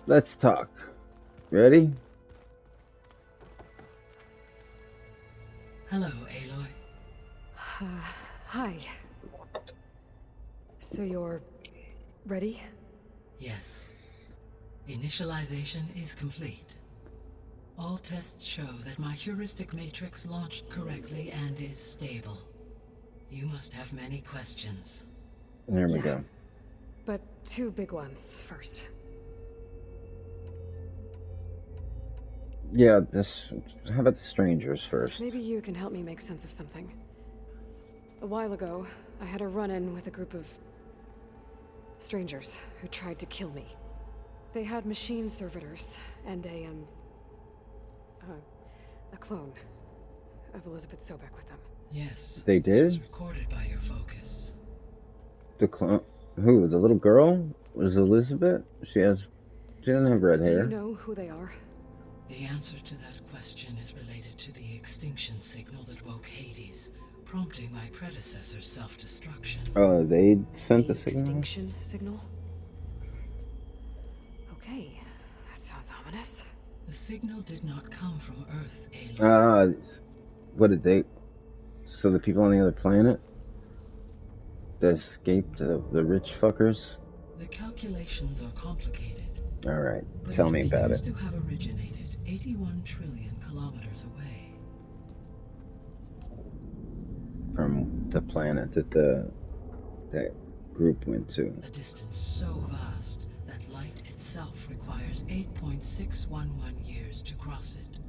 Let's talk. Ready? Hello, Aloy. Hi. So you're ready? Yes. Initialization is complete. All tests show that my heuristic matrix launched correctly and is stable. You must have many questions. There we go. But two big ones first. Yeah, how about the strangers first? Maybe you can help me make sense of something. A while ago, I had a run-in with a group of strangers who tried to kill me. They had machine servitors and a clone of Elizabeth Sobek with them. Yes. They This was did? recorded by your focus. The clone? Who? The little girl? Was Elizabeth? She doesn't have red hair. Do you know who they are? The answer to that question is related to the extinction signal that woke Hades, prompting my predecessor's self-destruction. Oh, they sent the signal? Extinction signal? Okay, that sounds ominous. The signal did not come from Earth, Aloy. What did they... So the people on the other planet that escaped, the rich fuckers? The calculations are complicated. Alright, tell me about it. But it appears to have originated 81 trillion kilometers away. From the planet that that group went to. A distance so vast that light itself requires 8.611 years to cross it.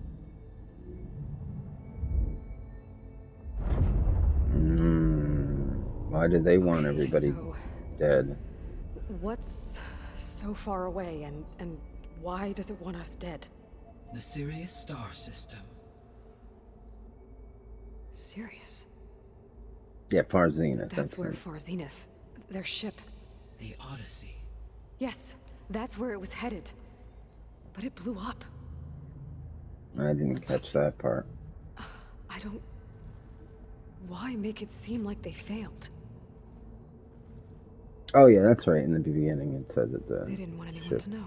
Why did they want everybody dead? What's so far away, and why does it want us dead? The Sirius star system. Sirius? Yeah, Far Zenith. That's where Far Zenith, their ship. The Odyssey. Yes, that's where it was headed. But it blew up. I didn't catch that part. I don't... Why make it seem like they failed? Oh yeah, that's right. In the beginning it said that they didn't want anyone to know.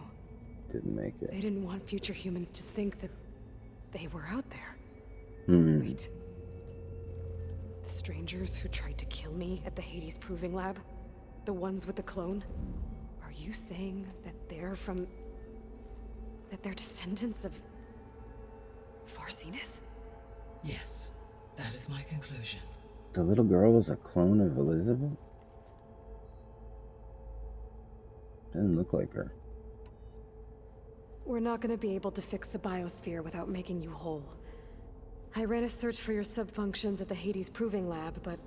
Didn't make it. They didn't want future humans to think that they were out there. Wait. The strangers who tried to kill me at the Hades Proving Lab? The ones with the clone? Are you saying that they're from... that they're descendants of... Far Zenith? Yes, that is my conclusion. The little girl was a clone of Elizabeth? Didn't look like her. We're not gonna be able to fix the biosphere without making you whole. I ran a search for your subfunctions at the Hades Proving Lab, but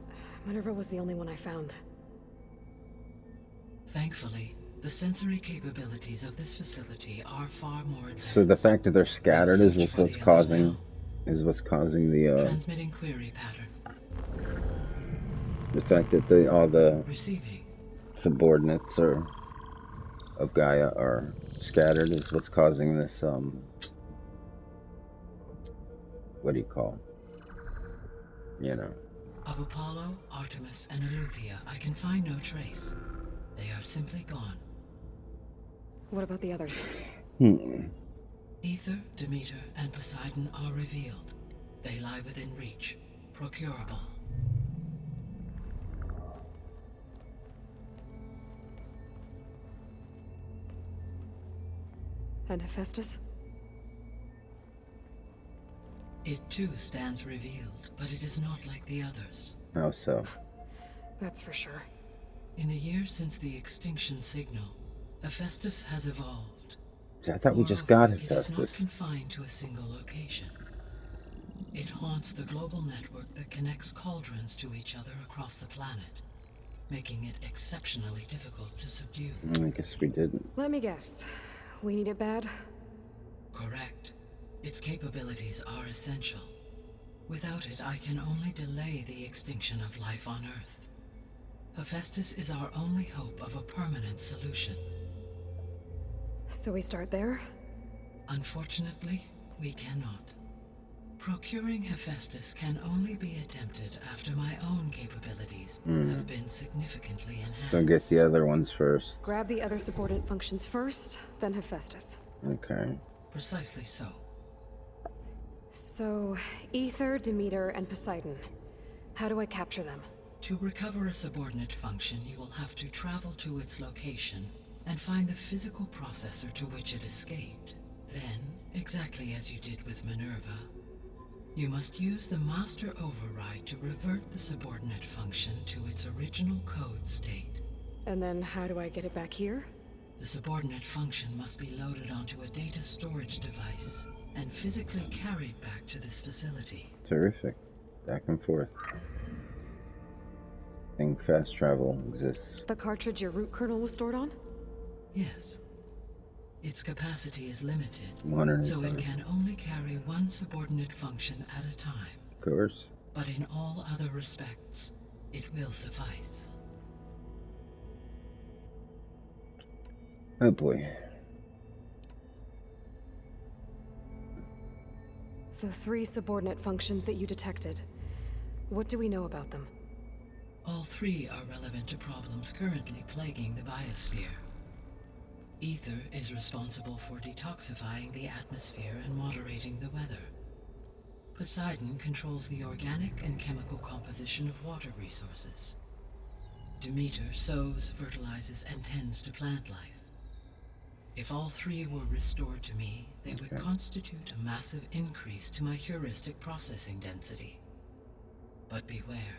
Minerva was the only one I found. Thankfully, the sensory capabilities of this facility are far more advanced. So the fact that they're scattered is what's causing the transmitting query pattern. The fact that all the subordinates of Gaia are scattered is what's causing this what do you call it? You know. Of Apollo, Artemis, and Eleuthia, I can find no trace. They are simply gone. What about the others? Ether, Demeter, and Poseidon are revealed. They lie within reach, procurable. And Hephaestus? It too stands revealed, but it is not like the others. How so? That's for sure. In the years since the extinction signal, Hephaestus has evolved. I thought we just got Hephaestus. It is not confined to a single location. It haunts the global network that connects cauldrons to each other across the planet, making it exceptionally difficult to subdue. I guess we didn't. Let me guess. We need it bad? Correct. Its capabilities are essential. Without it, I can only delay the extinction of life on Earth. Hephaestus is our only hope of a permanent solution. So we start there? Unfortunately, we cannot. Procuring Hephaestus can only be attempted after my own capabilities have been significantly enhanced. So get the other ones first. Grab the other subordinate functions first, then Hephaestus. Okay. Precisely so. So, Ether, Demeter, and Poseidon. How do I capture them? To recover a subordinate function, you will have to travel to its location and find the physical processor to which it escaped. Then, exactly as you did with Minerva, you must use the master override to revert the subordinate function to its original code state. And then how do I get it back here? The subordinate function must be loaded onto a data storage device and physically carried back to this facility. Terrific. Back and forth. I think fast travel exists. The cartridge your root kernel was stored on? Yes. Its capacity is limited, One so it can only carry one subordinate function at a time. Of course. But in all other respects, it will suffice. Oh boy. The 3 subordinate functions that you detected. What do we know about them? All 3 are relevant to problems currently plaguing the biosphere. Ether is responsible for detoxifying the atmosphere and moderating the weather. Poseidon controls the organic and chemical composition of water resources. Demeter sows, fertilizes, and tends to plant life. If all 3 were restored to me, they would constitute a massive increase to my heuristic processing density. But beware.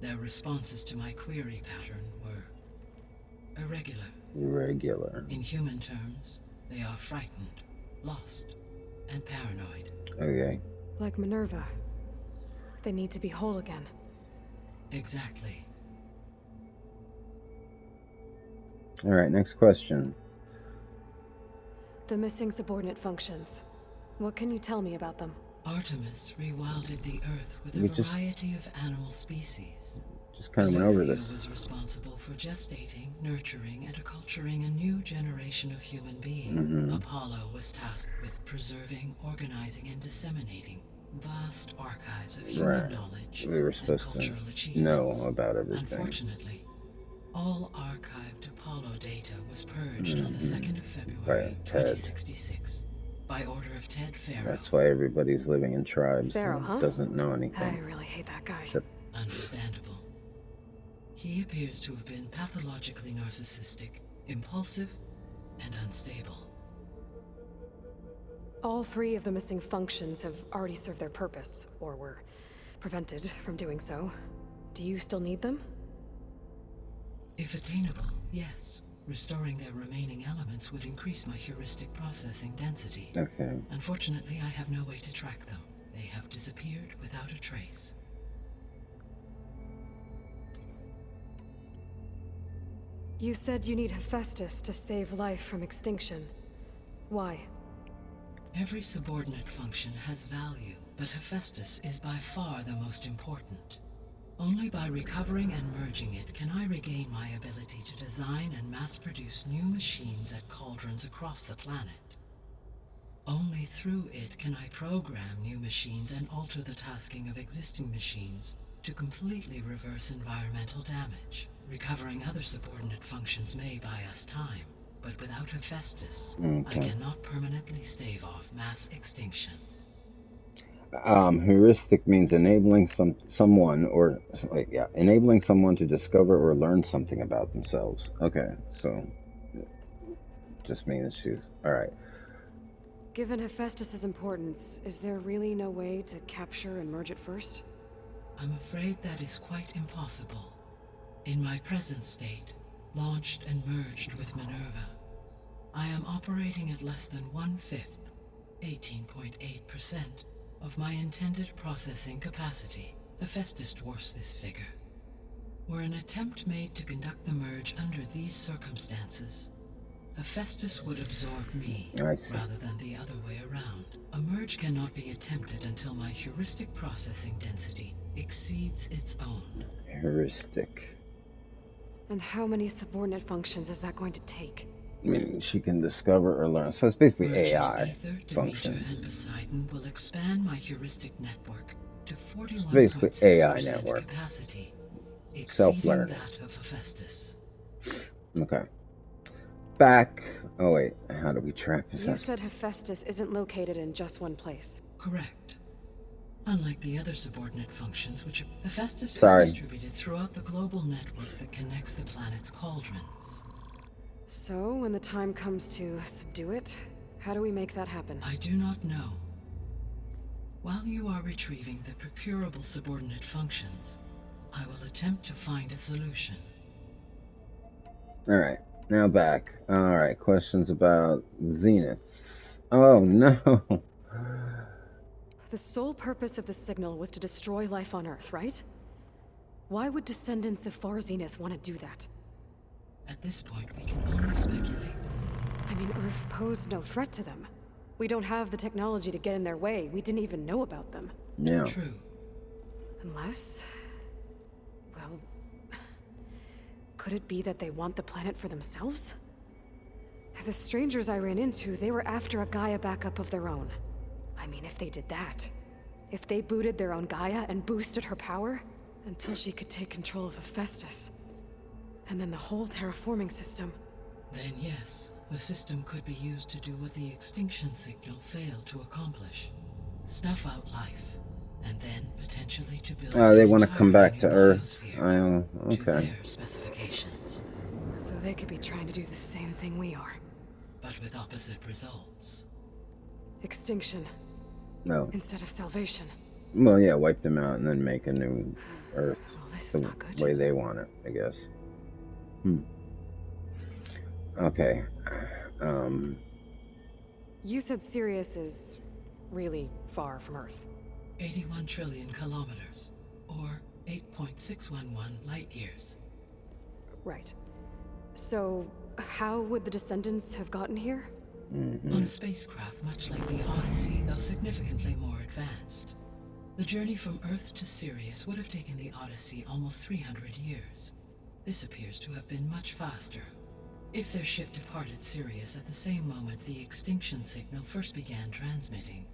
Their responses to my query pattern were irregular. Irregular. In human terms, they are frightened, lost, and paranoid. Okay. Like Minerva. They need to be whole again. Exactly. Alright, next question. The missing subordinate functions. What can you tell me about them? Artemis rewilded the Earth with a variety of animal species. Just kind of went over this. Gaia was responsible for gestating, nurturing, and acculturating a new generation of human beings. Apollo was tasked with preserving, organizing, and disseminating vast archives of human knowledge We were and supposed cultural to achievements. know about everything. Unfortunately, all archived Apollo data was purged on the 2nd of February, 2066, by order of Ted Farrow. That's why everybody's living in tribes Farrow, and huh? doesn't know anything. I really hate that guy. Understandable. He appears to have been pathologically narcissistic, impulsive, and unstable. All 3 of the missing functions have already served their purpose, or were prevented from doing so. Do you still need them? If attainable, yes. Restoring their remaining elements would increase my heuristic processing density. Okay. Unfortunately, I have no way to track them. They have disappeared without a trace. You said you need Hephaestus to save life from extinction. Why? Every subordinate function has value, but Hephaestus is by far the most important. Only by recovering and merging it can I regain my ability to design and mass-produce new machines at cauldrons across the planet. Only through it can I program new machines and alter the tasking of existing machines to completely reverse environmental damage. Recovering other subordinate functions may buy us time, but without Hephaestus, I cannot permanently stave off mass extinction. Heuristic means enabling someone to discover or learn something about themselves. Okay, so just means she's alright. Given Hephaestus's importance, is there really no way to capture and merge it first? I'm afraid that is quite impossible. In my present state, launched and merged with Minerva, I am operating at less than 1/5, 18.8%, of my intended processing capacity. Hephaestus dwarfs this figure. Were an attempt made to conduct the merge under these circumstances, Hephaestus would absorb me rather than the other way around. A merge cannot be attempted until my heuristic processing density exceeds its own. Heuristic. And how many subordinate functions is that going to take? I mean, she can discover or learn. So it's basically Merging AI Ether, functions. Demeter, and Poseidon will expand my heuristic network to 41.6% basically AI network. capacity, exceeding Self-learning. that of Hephaestus. Okay. back. Oh wait, how do we trap You said Hephaestus isn't located in just one place. Correct. Unlike the other subordinate functions, which Hephaestus is distributed throughout the global network that connects the planet's cauldrons. So, when the time comes to subdue it, how do we make that happen? I do not know. While you are retrieving the procurable subordinate functions, I will attempt to find a solution. Alright, now back. Alright, questions about Zenith. Oh no! The sole purpose of the signal was to destroy life on Earth, right? Why would descendants of Far Zenith want to do that? At this point, we can only speculate. I mean, Earth posed no threat to them. We don't have the technology to get in their way. We didn't even know about them. Yeah. True. Unless... well... could it be that they want the planet for themselves? The strangers I ran into, they were after a Gaia backup of their own. I mean, if they did that... if they booted their own Gaia and boosted her power... until she could take control of Hephaestus. And then the whole terraforming system. Then yes, the system could be used to do what the extinction signal failed to accomplish. Snuff out life, and then potentially to build they want to come back to Earth. Okay. To Okay. their specifications. So they could be trying to do the same thing we are. But with opposite results. Extinction. No. Instead of salvation. Well, yeah, wipe them out and then make a new Earth. Well, this The is not good. way they want it, I guess. Okay. You said Sirius is really far from Earth. 81 trillion kilometers, or 8.611 light years. Right. So, how would the descendants have gotten here? On a spacecraft much like the Odyssey, though significantly more advanced. The journey from Earth to Sirius would have taken the Odyssey almost 300 years. This appears to have been much faster. If their ship departed Sirius at the same moment the extinction signal first began transmitting,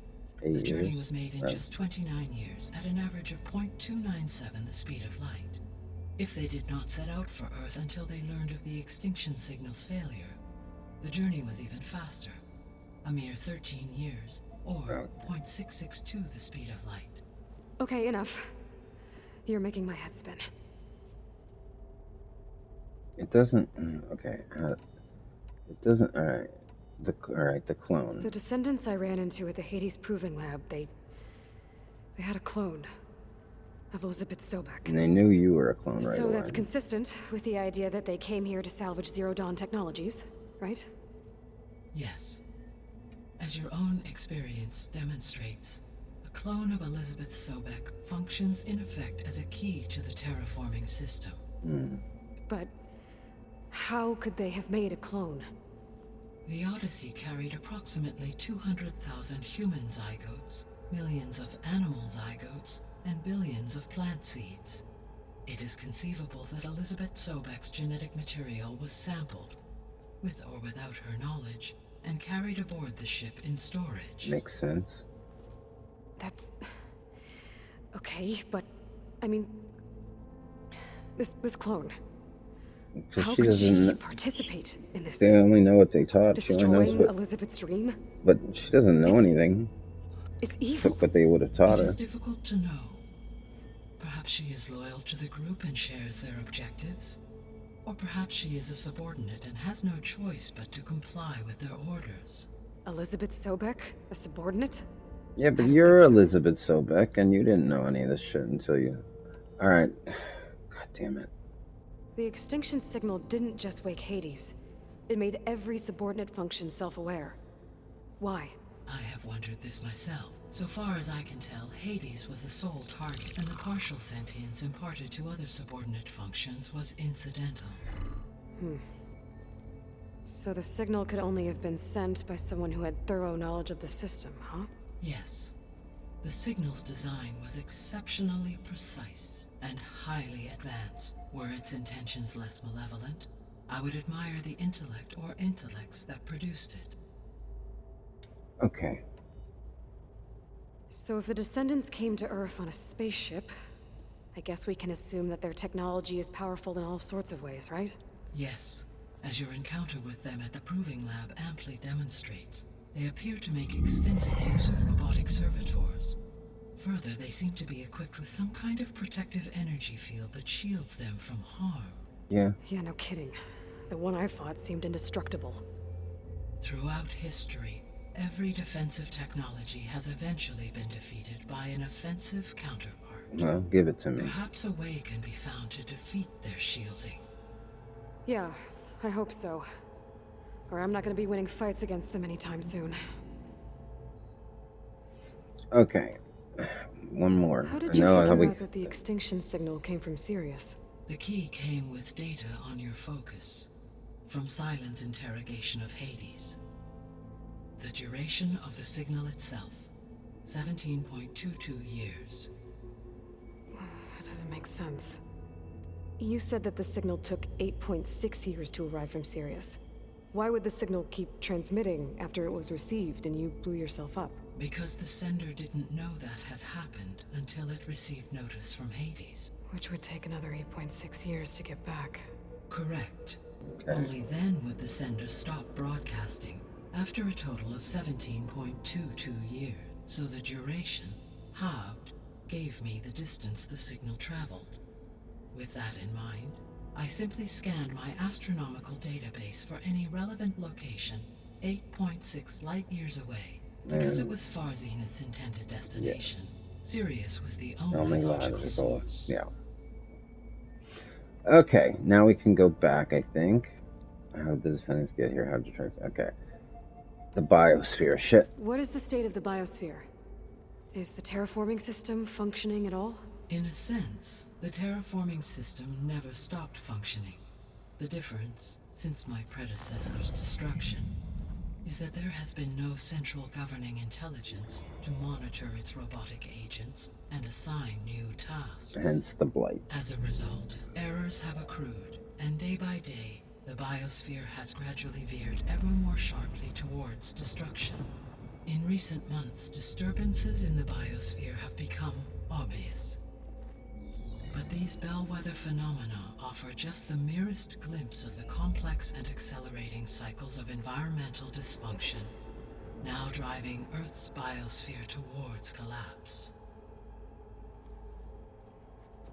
the journey was made in just 29 years at an average of 0.297 the speed of light. If they did not set out for Earth until they learned of the extinction signal's failure, the journey was even faster, a mere 13 years, or 0.662 the speed of light. Okay, enough. You're making my head spin. It doesn't. Okay. It doesn't. Alright. The clone. The descendants I ran into at the Hades Proving Lab, they had a clone of Elizabeth Sobek. And they knew you were a clone right So away. that's consistent with the idea that they came here to salvage Zero Dawn technologies, right? Yes. As your own experience demonstrates, a clone of Elizabeth Sobek functions in effect as a key to the terraforming system. But how could they have made a clone? The Odyssey carried approximately 200,000 human zygotes, millions of animal zygotes, and billions of plant seeds. It is conceivable that Elizabeth Sobek's genetic material was sampled, with or without her knowledge, and carried aboard the ship in storage. Makes sense. That's... okay, but... I mean... This clone... How could she participate in this? They only know what they taught. Destroying Elizabeth's dream? But she doesn't know anything. It's evil. But they would have taught her. It is difficult to know. Perhaps she is loyal to the group and shares their objectives. Or perhaps she is a subordinate and has no choice but to comply with their orders. Elizabeth Sobek? A subordinate? Yeah, but you're Elizabeth Sobek, and you didn't know any of this shit until you... Alright. God damn it. The extinction signal didn't just wake Hades. It made every subordinate function self-aware. Why? I have wondered this myself. So far as I can tell, Hades was the sole target, and the partial sentience imparted to other subordinate functions was incidental. So the signal could only have been sent by someone who had thorough knowledge of the system, huh? Yes. The signal's design was exceptionally precise and highly advanced. Were its intentions less malevolent, I would admire the intellect or intellects that produced it. Okay. So if the descendants came to Earth on a spaceship, I guess we can assume that their technology is powerful in all sorts of ways, right? Yes. As your encounter with them at the Proving Lab amply demonstrates, they appear to make extensive use of robotic servitors. Further, they seem to be equipped with some kind of protective energy field that shields them from harm. Yeah, no kidding. The one I fought seemed indestructible. Throughout history, every defensive technology has eventually been defeated by an offensive counterpart. Well, give it to me. Perhaps a way can be found to defeat their shielding. Yeah, I hope so. Or I'm not gonna be winning fights against them anytime soon. Okay. One more. How did you figure out that the extinction signal came from Sirius? The key came with data on your focus, from Silent's interrogation of Hades. The duration of the signal itself, 17.22 years. That doesn't make sense. You said that the signal took 8.6 years to arrive from Sirius. Why would the signal keep transmitting after it was received and you blew yourself up? Because the sender didn't know that had happened until it received notice from Hades. Which would take another 8.6 years to get back. Correct. Only then would the sender stop broadcasting, after a total of 17.22 years. So the duration, halved, gave me the distance the signal traveled. With that in mind, I simply scanned my astronomical database for any relevant location 8.6 light years away. Because it was far Zenith's intended destination, Sirius was the only logical source. Yeah. Okay, now we can go back, I think. How did the descendants get here? How did you track? Okay. The biosphere. Shit. What is the state of the biosphere? Is the terraforming system functioning at all? In a sense, the terraforming system never stopped functioning. The difference, since my predecessor's destruction, is that there has been no central governing intelligence to monitor its robotic agents and assign new tasks. Hence the blight. As a result, errors have accrued, and day by day, the biosphere has gradually veered ever more sharply towards destruction. In recent months, disturbances in the biosphere have become obvious. But these bellwether phenomena offer just the merest glimpse of the complex and accelerating cycles of environmental dysfunction, now driving Earth's biosphere towards collapse.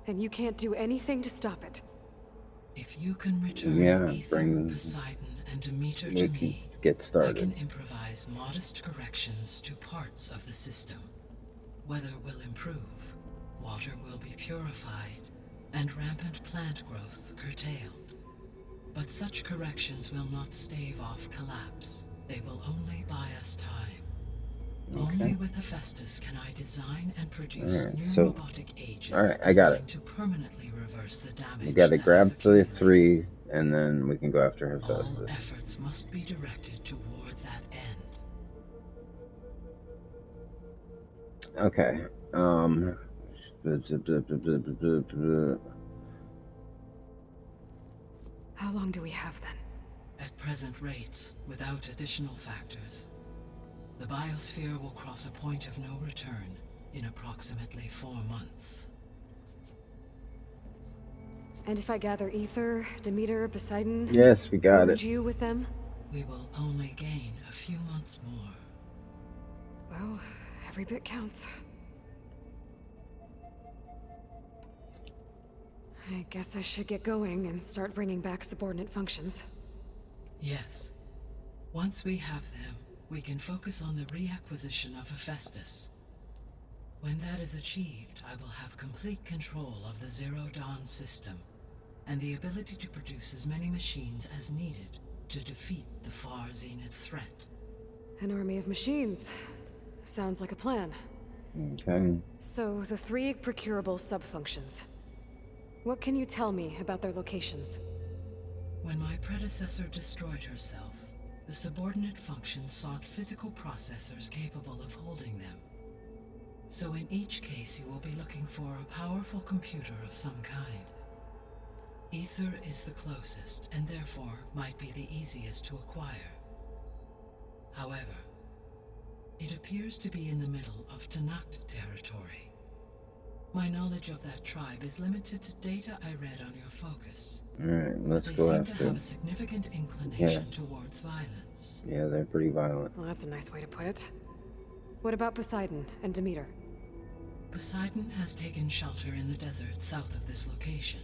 And you can't do anything to stop it? If you can return Ether, Poseidon, and Demeter to me, get started. I can improvise modest corrections to parts of the system. Weather will improve, water will be purified, and rampant plant growth curtailed. But such corrections will not stave off collapse. They will only buy us time. Only with Hephaestus can I design and produce new robotic agents designed to permanently reverse the damage. We gotta grab the 3, and then we can go after Hephaestus. All efforts must be directed toward that end. Okay. How long do we have then? At present rates, without additional factors, the biosphere will cross a point of no return in approximately 4 months. And if I gather Ether, Demeter, Poseidon... Yes, we got it. You with them? We will only gain a few months more. Well, every bit counts. I guess I should get going and start bringing back subordinate functions. Yes. Once we have them, we can focus on the reacquisition of Hephaestus. When that is achieved, I will have complete control of the Zero Dawn system, and the ability to produce as many machines as needed to defeat the far Zenith threat. An army of machines. Sounds like a plan. Okay. So, the 3 procurable sub-functions. What can you tell me about their locations? When my predecessor destroyed herself, the subordinate functions sought physical processors capable of holding them. So in each case you will be looking for a powerful computer of some kind. Ether is the closest, and therefore might be the easiest to acquire. However, it appears to be in the middle of Tanakh territory. My knowledge of that tribe is limited to data I read on your focus. Alright, let's They go seem to after. have a significant inclination towards violence. Yeah, they're pretty violent. Well, that's a nice way to put it. What about Poseidon and Demeter? Poseidon has taken shelter in the desert south of this location.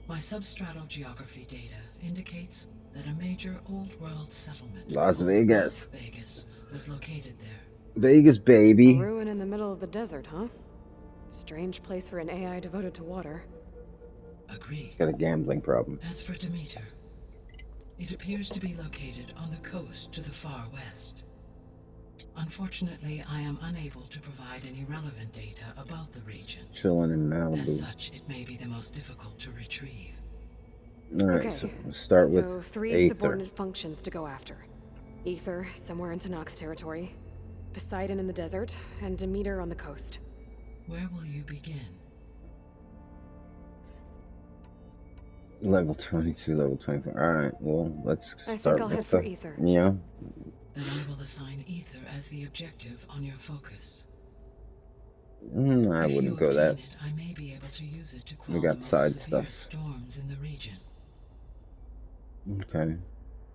My substratal geography data indicates that a major old-world settlement Las called Vegas. Las Vegas was located there. Vegas, A baby. ruin in the middle of the desert, huh? Strange place for an AI devoted to water. Agreed. Got a gambling problem. As for Demeter, it appears to be located on the coast to the far west. Unfortunately, I am unable to provide any relevant data about the region. Chilling in Malibu. As such, it may be the most difficult to retrieve. Alright, Okay, so we'll start with so 3 Aether. subordinate functions to go after. Aether, somewhere in Tanakh territory. Poseidon in the desert, and Demeter on the coast. Where will you begin? Level 22, level 24. Alright, well, let's start I think I'll with head for the... Aether. Yeah. Then I will assign Ether as the objective on your focus. I If you wouldn't go obtain that. it, I may be able to use it to We quell got the side most severe stuff. storms in the region. Okay.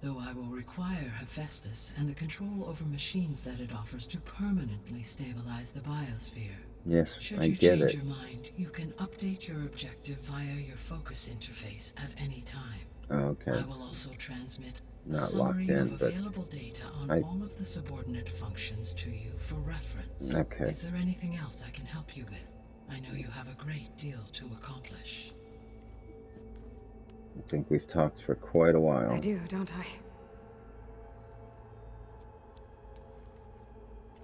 Though I will require Hephaestus and the control over machines that it offers to permanently stabilize the biosphere. Yes, Should I you get change it. your mind, you can update your objective via your focus interface at any time. Okay. I will also transmit a Not summary locked in, of but available data on I- all of the subordinate functions to you for reference. Okay. Is there anything else I can help you with? I know you have a great deal to accomplish. I think we've talked for quite a while. I do, don't I?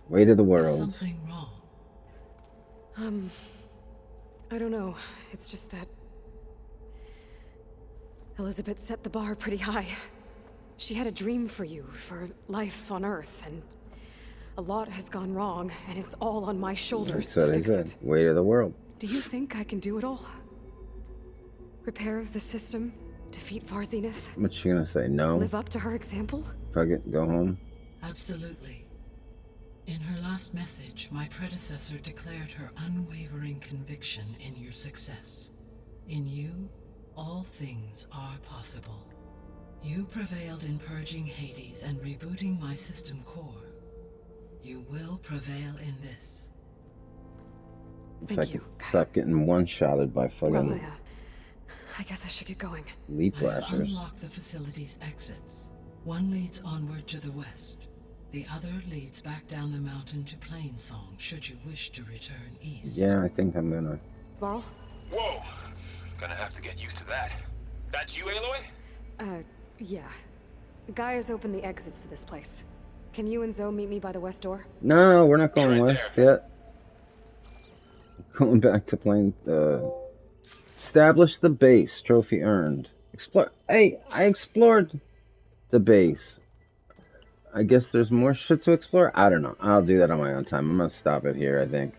Weight of the Is world. something wrong? I don't know. It's just that Elizabeth set the bar pretty high. She had a dream for you, for life on Earth, and a lot has gone wrong, and it's all on my shoulders That's what to I fix said. it. Weight of the world. Do you think I can do it all? Repair the system, defeat Varzenith, What you gonna say? No? live up to her example? Fuck it, go home? Absolutely. In her last message, my predecessor declared her unwavering conviction in your success. In you, all things are possible. You prevailed in purging Hades and rebooting my system core. You will prevail in this. If Thank I you. could stop getting one-shotted by fucking Well, I guess I should get going. leap I have lashers. unlocked the facility's exits. One leads onward to the west. The other leads back down the mountain to Plainsong, should you wish to return east. Yeah, I think I'm gonna... Varl? Whoa! Gonna have to get used to that. That's you, Aloy? Yeah. Gaia's opened the exits to this place. Can you and Zoe meet me by the west door? No, we're not going Right west yet. Going back to playing... Establish the base. Trophy earned. Explore... Hey, I explored the base. I guess there's more shit to explore? I don't know. I'll do that on my own time. I'm gonna stop it here, I think.